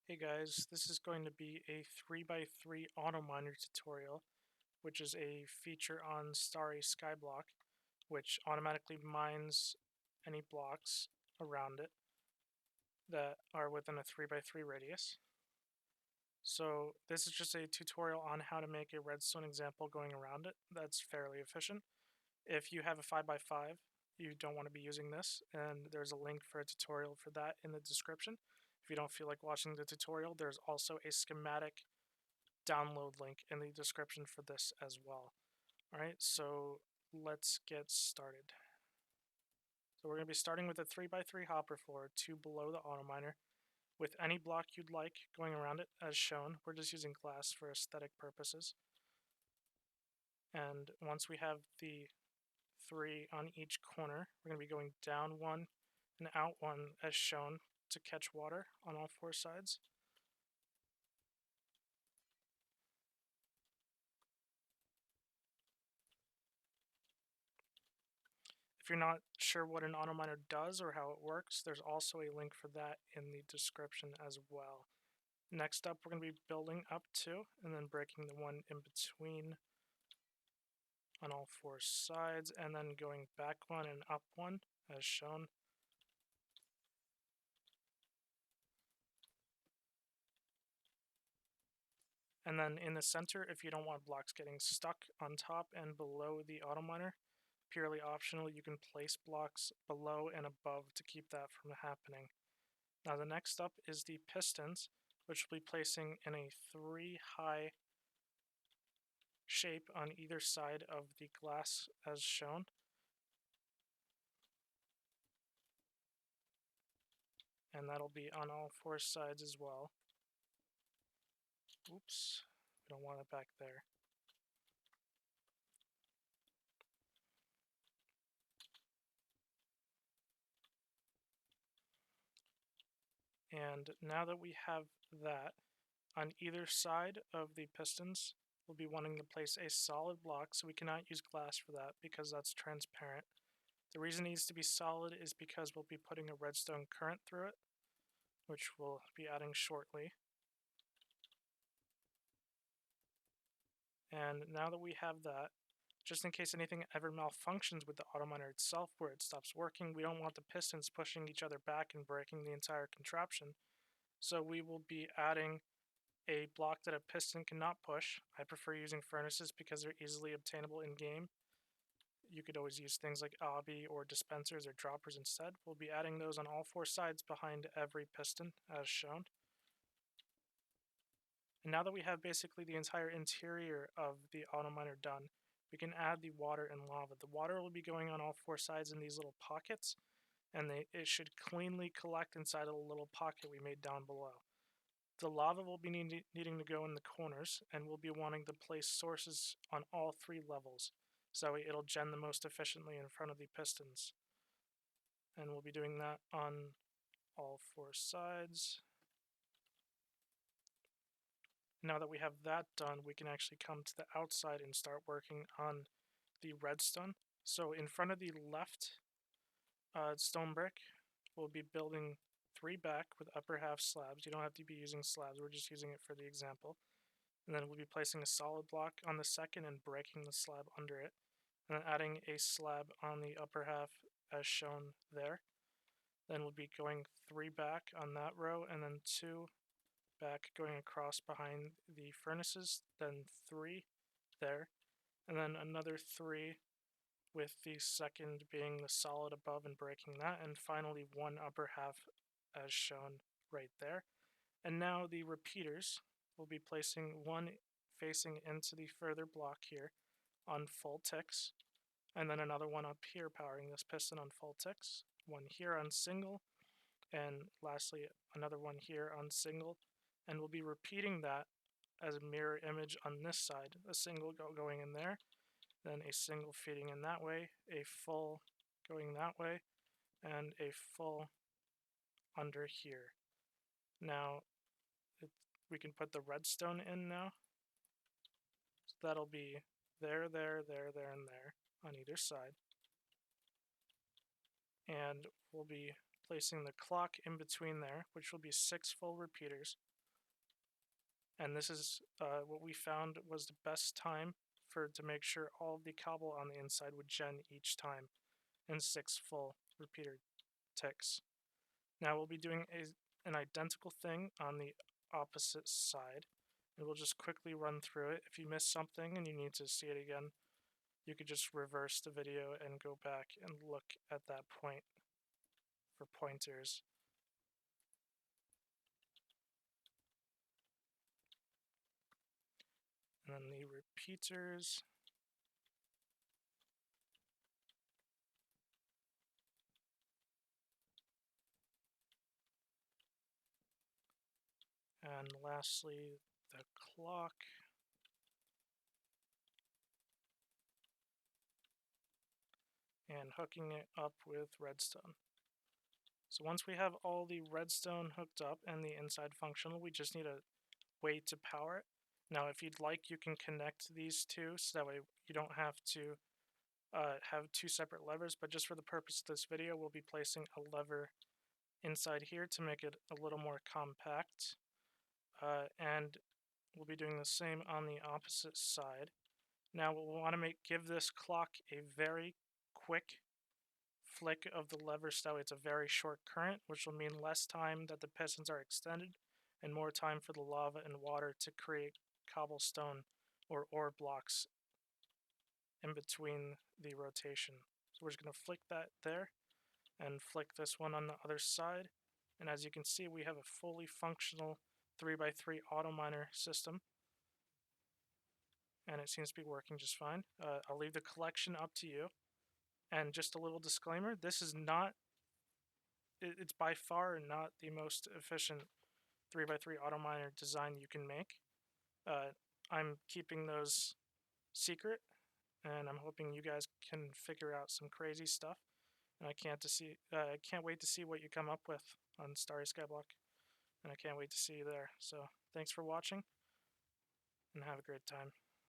Hey guys, this is going to be a 3x3 AutoMiner tutorial, which is a feature on Starry Skyblock, which automatically mines any blocks around it that are within a 3x3 radius. So this is just a tutorial on how to make a redstone example going around it that's fairly efficient. If you have a 5x5, you don't want to be using this, and there's a link for a tutorial for that in the description. If you don't feel like watching the tutorial, there's also a schematic download link in the description for this as well. Alright, so let's get started. So we're going to be starting with a 3x3 hopper floor, 2 below the AutoMiner, with any block you'd like going around it as shown. We're just using glass for aesthetic purposes. And once we have the 3 on each corner, we're going to be going down 1 and out 1 as shown to catch water on all 4 sides. If you're not sure what an AutoMiner does or how it works, there's also a link for that in the description as well. Next up, we're going to be building up 2 and then breaking the one in between on all 4 sides, and then going back 1 and up 1 as shown. And then in the center, if you don't want blocks getting stuck on top and below the AutoMiner, purely optional, you can place blocks below and above to keep that from happening. Now the next up is the pistons, which we'll be placing in a 3 high shape on either side of the glass as shown. And that'll be on all 4 sides as well. Oops, we don't want it back there. And now that we have that, on either side of the pistons, we'll be wanting to place a solid block, so we cannot use glass for that because that's transparent. The reason it needs to be solid is because we'll be putting a redstone current through it, which we'll be adding shortly. And now that we have that, just in case anything ever malfunctions with the AutoMiner itself where it stops working, we don't want the pistons pushing each other back and breaking the entire contraption. So we will be adding a block that a piston cannot push. I prefer using furnaces because they're easily obtainable in-game. You could always use things like obby or dispensers or droppers instead. We'll be adding those on all 4 sides behind every piston as shown. And now that we have basically the entire interior of the AutoMiner done, we can add the water and lava. The water will be going on all 4 sides in these little pockets, and it should cleanly collect inside of the little pocket we made down below. The lava will be needing to go in the corners, and we'll be wanting to place sources on all 3 levels, so it'll gen the most efficiently in front of the pistons. And we'll be doing that on all 4 sides. Now that we have that done, we can actually come to the outside and start working on the redstone. So in front of the left stone brick, we'll be building 3 back with upper half slabs. You don't have to be using slabs, we're just using it for the example. And then we'll be placing a solid block on the second and breaking the slab under it. And then adding a slab on the upper half as shown there. Then we'll be going 3 back on that row, and then 2 back going across behind the furnaces, then 3 there, and then another 3 with the second being the solid above and breaking that, and finally 1 upper half as shown right there. And now the repeaters, will be placing 1 facing into the further block here on full ticks, and then another one up here powering this piston on full ticks, 1 here on single, and lastly another one here on single. And we'll be repeating that as a mirror image on this side, a single going in there, then a single feeding in that way, a full going that way, and a full under here. Now we can put the redstone in now. So that'll be there, there, there, there, and there on either side. And we'll be placing the clock in between there, which will be 6 full repeaters. And this is what we found was the best time to make sure all of the cobble on the inside would gen each time in 6 full repeater ticks. Now we'll be doing an identical thing on the opposite side, and we'll just quickly run through it. If you miss something and you need to see it again, you could just reverse the video and go back and look at that point for pointers. And then the repeaters. And lastly, the clock. And hooking it up with redstone. So once we have all the redstone hooked up and the inside functional, we just need a way to power it. Now, if you'd like, you can connect these two so that way you don't have to have two separate levers, but just for the purpose of this video, we'll be placing a lever inside here to make it a little more compact. And we'll be doing the same on the opposite side. Now we'll want to give this clock a very quick flick of the lever so it's a very short current, which will mean less time that the pistons are extended and more time for the lava and water to create cobblestone or ore blocks in between the rotation. So we're just going to flick that there and flick this one on the other side. And as you can see, we have a fully functional 3x3 AutoMiner system. And it seems to be working just fine. I'll leave the collection up to you. And just a little disclaimer, this is not, it's by far not the most efficient 3x3 AutoMiner design you can make. I'm keeping those secret, and I'm hoping you guys can figure out some crazy stuff. And I can't wait to see what you come up with on Starry Skyblock, and I can't wait to see you there. So thanks for watching, and have a great time.